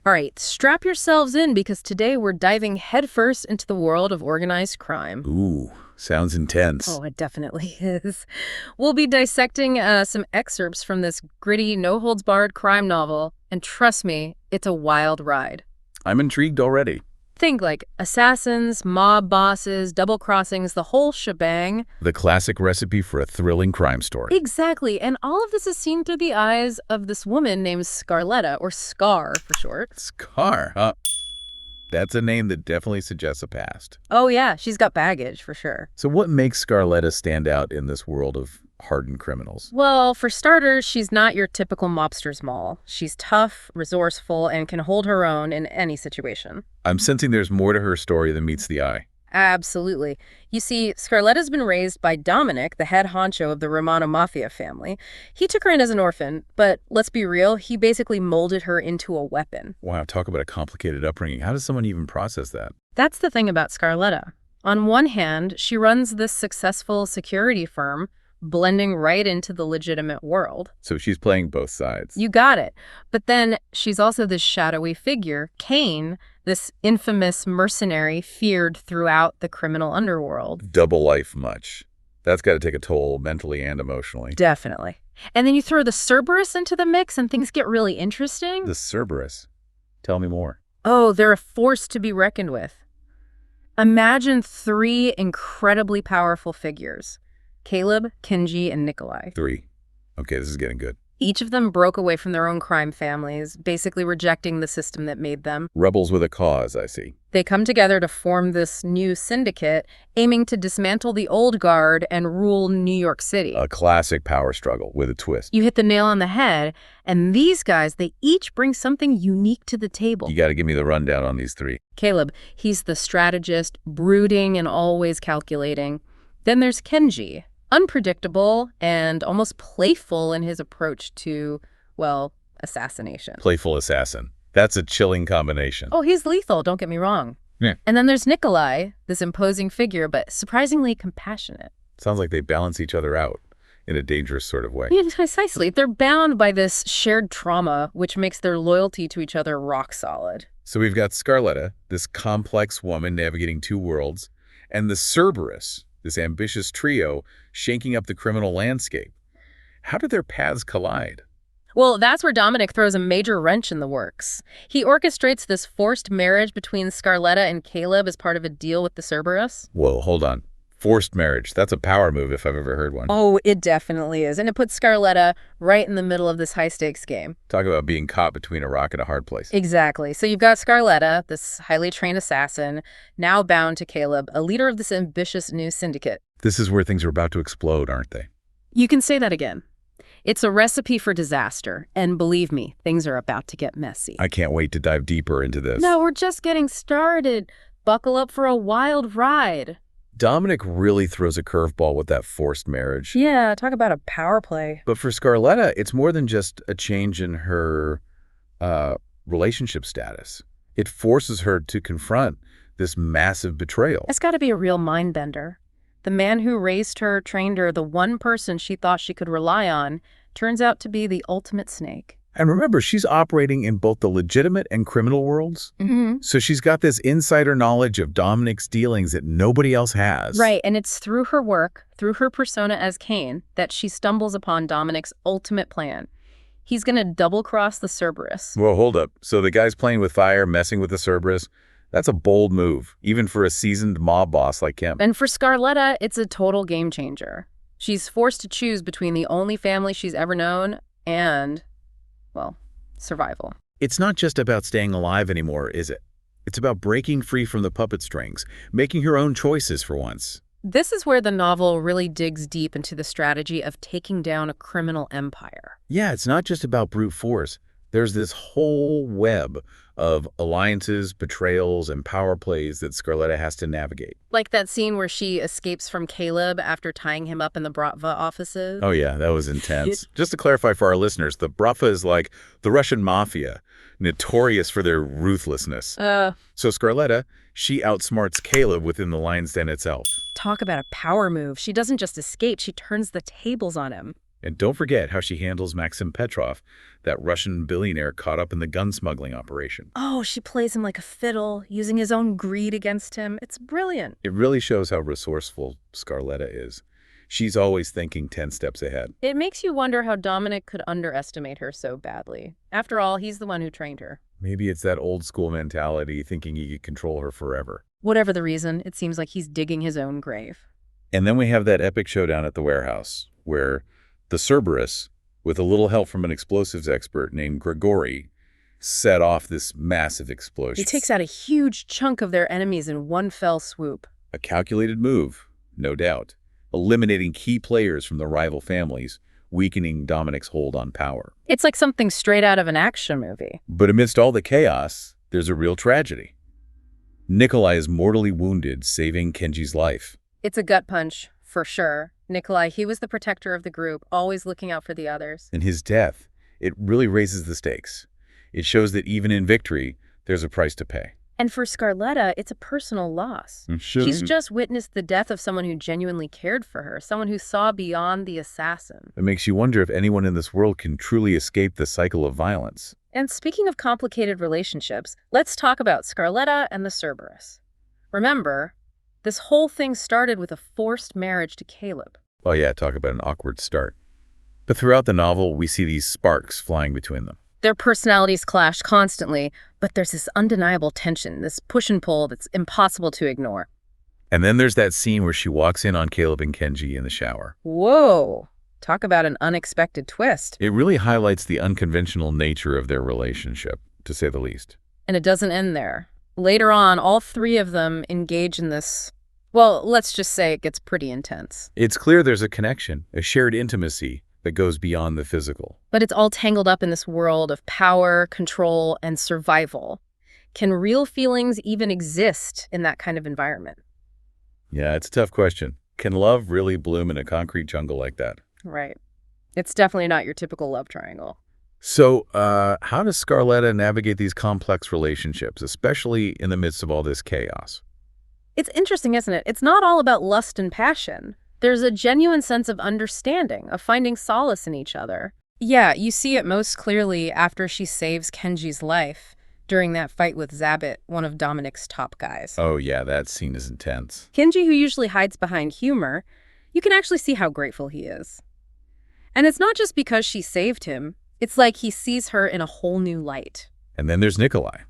All right, strap yourselves in because today we're diving headfirst into the world of organized crime. Ooh, sounds intense. Oh, it definitely is. We'll be dissecting some excerpts from this gritty, no-holds-barred crime novel, and trust me, it's a wild ride. I'm intrigued already. Think like assassins, mob bosses, double crossings, the whole shebang. The classic recipe for a thrilling crime story. Exactly, and all of this is seen through the eyes of this woman named Scarletta, or Scar for short. Scar, huh? That's a name that definitely suggests a past. Oh yeah, she's got baggage for sure. So what makes Scarletta stand out in this world of hardened criminals? Well, for starters, she's not your typical mobster's moll. She's tough, resourceful, and can hold her own in any situation. I'm sensing there's more to her story than meets the eye. Absolutely. You see, Scarletta's been raised by Dominic, the head honcho of the Romano mafia family. He took her in as an orphan, but let's be real, he basically molded her into a weapon. Wow, talk about a complicated upbringing. How does someone even process that? That's the thing about Scarletta. On one hand, she runs this successful security firm, blending right into the legitimate world. So she's playing both sides. You got it. But then she's also this shadowy figure, Kane, this infamous mercenary feared throughout the criminal underworld. Double life much. That's got to take a toll mentally and emotionally. Definitely. And then you throw the Cerberus into the mix and things get really interesting. The Cerberus. Tell me more. Oh, they're a force to be reckoned with. Imagine three incredibly powerful figures. Caleb, Kenji, and Nikolai. 3. Okay, this is getting good. Each of them broke away from their own crime families, basically rejecting the system that made them. Rebels with a cause, I see. They come together to form this new syndicate, aiming to dismantle the old guard and rule New York City. A classic power struggle with a twist. You hit the nail on the head, and these guys, they each bring something unique to the table. You got to give me the rundown on these 3. Caleb, he's the strategist, brooding and always calculating. Then there's Kenji, unpredictable and almost playful in his approach to, well, assassination. Playful assassin. That's a chilling combination. Oh, he's lethal, don't get me wrong. Yeah. And then there's Nikolai, this imposing figure, but surprisingly compassionate. Sounds like they balance each other out in a dangerous sort of way. Yeah, precisely. They're bound by this shared trauma, which makes their loyalty to each other rock solid. So we've got Scarletta, this complex woman navigating 2 worlds, and the Cerberus, this ambitious trio shaking up the criminal landscape. How did their paths collide? Well, that's where Dominic throws a major wrench in the works. He orchestrates this forced marriage between Scarletta and Caleb as part of a deal with the Cerberus. Whoa, hold on. Forced marriage. That's a power move if I've ever heard one. Oh, it definitely is. And it puts Scarletta right in the middle of this high-stakes game. Talk about being caught between a rock and a hard place. Exactly. So you've got Scarletta, this highly trained assassin, now bound to Caleb, a leader of this ambitious new syndicate. This is where things are about to explode, aren't they? You can say that again. It's a recipe for disaster, and believe me, things are about to get messy. I can't wait to dive deeper into this. No, we're just getting started. Buckle up for a wild ride. Dominic really throws a curveball with that forced marriage. Yeah, talk about a power play. But for Scarletta, it's more than just a change in her relationship status. It forces her to confront this massive betrayal. That's got to be a real mind bender. The man who raised her, trained her, the one person she thought she could rely on, turns out to be the ultimate snake. And remember, she's operating in both the legitimate and criminal worlds. Mm-hmm. So she's got this insider knowledge of Dominic's dealings that nobody else has. Right, and it's through her work, through her persona as Kane, that she stumbles upon Dominic's ultimate plan. He's going to double-cross the Cerberus. Well, hold up. So the guy's playing with fire, messing with the Cerberus. That's a bold move, even for a seasoned mob boss like him. And for Scarletta, it's a total game changer. She's forced to choose between the only family she's ever known and, well, survival. It's not just about staying alive anymore, is it? It's about breaking free from the puppet strings, making her own choices for once. This is where the novel really digs deep into the strategy of taking down a criminal empire. Yeah, it's not just about brute force. There's this whole web of alliances, betrayals, and power plays that Scarletta has to navigate. Like that scene where she escapes from Caleb after tying him up in the Bratva offices. Oh yeah, that was intense. Just to clarify for our listeners, the Bratva is like the Russian mafia, notorious for their ruthlessness. So Scarletta, she outsmarts Caleb within the lion's den itself. Talk about a power move. She doesn't just escape, she turns the tables on him. And don't forget how she handles Maxim Petrov, that Russian billionaire caught up in the gun smuggling operation. Oh, she plays him like a fiddle, using his own greed against him. It's brilliant. It really shows how resourceful Scarletta is. She's always thinking 10 steps ahead. It makes you wonder how Dominic could underestimate her so badly. After all, he's the one who trained her. Maybe it's that old school mentality, thinking he could control her forever. Whatever the reason, it seems like he's digging his own grave. And then we have that epic showdown at the warehouse, where the Cerberus, with a little help from an explosives expert named Grigori, set off this massive explosion. He takes out a huge chunk of their enemies in one fell swoop. A calculated move, no doubt, eliminating key players from the rival families, weakening Dominic's hold on power. It's like something straight out of an action movie. But amidst all the chaos, there's a real tragedy. Nikolai is mortally wounded, saving Kenji's life. It's a gut punch, for sure. Nikolai, he was the protector of the group, always looking out for the others. And his death, it really raises the stakes. It shows that even in victory, there's a price to pay. And for Scarletta, it's a personal loss. Sure. She's just witnessed the death of someone who genuinely cared for her, someone who saw beyond the assassin. It makes you wonder if anyone in this world can truly escape the cycle of violence. And speaking of complicated relationships, let's talk about Scarletta and the Cerberus. Remember, this whole thing started with a forced marriage to Caleb. Oh yeah, talk about an awkward start. But throughout the novel, we see these sparks flying between them. Their personalities clash constantly, but there's this undeniable tension, this push and pull that's impossible to ignore. And then there's that scene where she walks in on Caleb and Kenji in the shower. Whoa! Talk about an unexpected twist. It really highlights the unconventional nature of their relationship, to say the least. And it doesn't end there. Later on, all three of them engage in this, well, let's just say it gets pretty intense. It's clear there's a connection, a shared intimacy that goes beyond the physical. But it's all tangled up in this world of power, control, and survival. Can real feelings even exist in that kind of environment? Yeah, it's a tough question. Can love really bloom in a concrete jungle like that? Right. It's definitely not your typical love triangle. So, how does Scarletta navigate these complex relationships, especially in the midst of all this chaos? It's interesting, isn't it? It's not all about lust and passion. There's a genuine sense of understanding, of finding solace in each other. Yeah, you see it most clearly after she saves Kenji's life during that fight with Zabit, one of Dominic's top guys. Oh yeah, that scene is intense. Kenji, who usually hides behind humor, you can actually see how grateful he is. And it's not just because she saved him. It's like he sees her in a whole new light. And then there's Nikolai.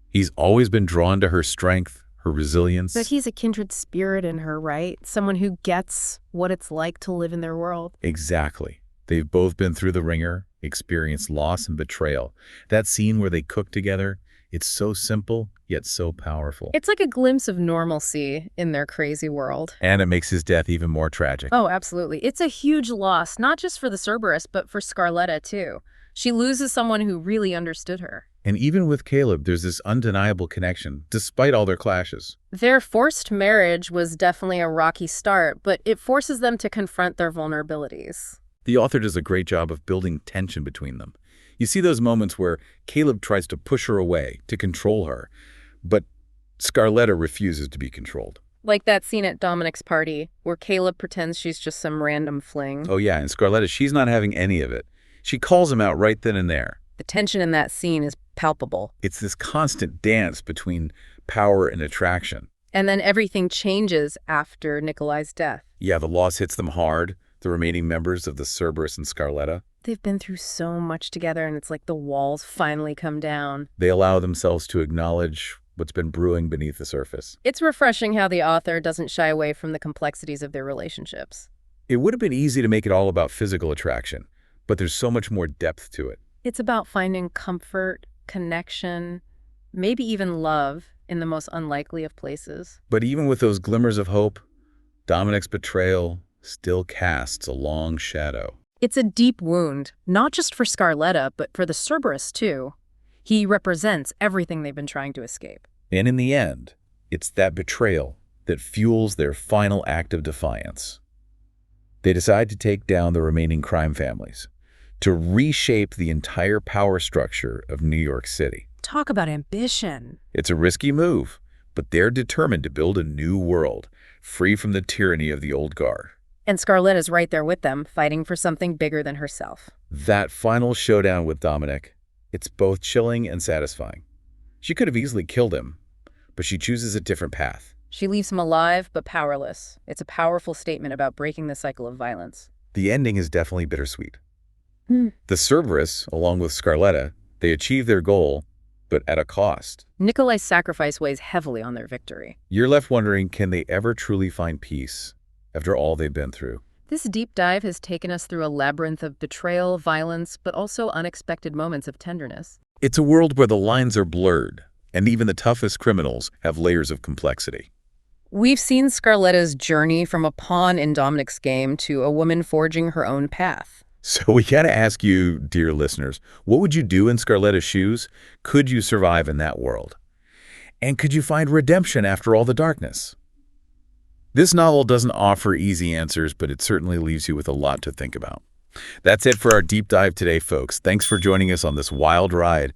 He's always been drawn to her strength, her resilience. But he's a kindred spirit in her, right? Someone who gets what it's like to live in their world. Exactly. They've both been through the ringer, experienced loss and betrayal. That scene where they cook together, it's so simple, yet so powerful. It's like a glimpse of normalcy in their crazy world. And it makes his death even more tragic. Oh, absolutely. It's a huge loss, not just for the Cerberus, but for Scarletta, too. She loses someone who really understood her. And even with Caleb, there's this undeniable connection, despite all their clashes. Their forced marriage was definitely a rocky start, but it forces them to confront their vulnerabilities. The author does a great job of building tension between them. You see those moments where Caleb tries to push her away, to control her, but Scarletta refuses to be controlled. Like that scene at Dominic's party, where Caleb pretends she's just some random fling. Oh yeah, and Scarletta, she's not having any of it. She calls him out right then and there. The tension in that scene is palpable. It's this constant dance between power and attraction. And then everything changes after Nikolai's death. Yeah, the loss hits them hard, the remaining members of the Cerberus and Scarletta. They've been through so much together, and it's like the walls finally come down. They allow themselves to acknowledge what's been brewing beneath the surface. It's refreshing how the author doesn't shy away from the complexities of their relationships. It would have been easy to make it all about physical attraction, but there's so much more depth to it. It's about finding comfort, connection, maybe even love in the most unlikely of places. But even with those glimmers of hope, Dominic's betrayal still casts a long shadow. It's a deep wound, not just for Scarletta, but for the Cerberus, too. He represents everything they've been trying to escape. And in the end, it's that betrayal that fuels their final act of defiance. They decide to take down the remaining crime families, to reshape the entire power structure of New York City. Talk about ambition. It's a risky move, but they're determined to build a new world, free from the tyranny of the old guard. And Scarletta's right there with them, fighting for something bigger than herself. That final showdown with Dominic, it's both chilling and satisfying. She could have easily killed him, but she chooses a different path. She leaves him alive but powerless. It's a powerful statement about breaking the cycle of violence. The ending is definitely bittersweet. The Cerberus, along with Scarletta, they achieve their goal, but at a cost. Nikolai's sacrifice weighs heavily on their victory. You're left wondering, can they ever truly find peace after all they've been through? This deep dive has taken us through a labyrinth of betrayal, violence, but also unexpected moments of tenderness. It's a world where the lines are blurred, and even the toughest criminals have layers of complexity. We've seen Scarletta's journey from a pawn in Dominic's game to a woman forging her own path. So we gotta ask you, dear listeners, what would you do in Scarletta's shoes? Could you survive in that world? And could you find redemption after all the darkness? This novel doesn't offer easy answers, but it certainly leaves you with a lot to think about. That's it for our deep dive today, folks. Thanks for joining us on this wild ride.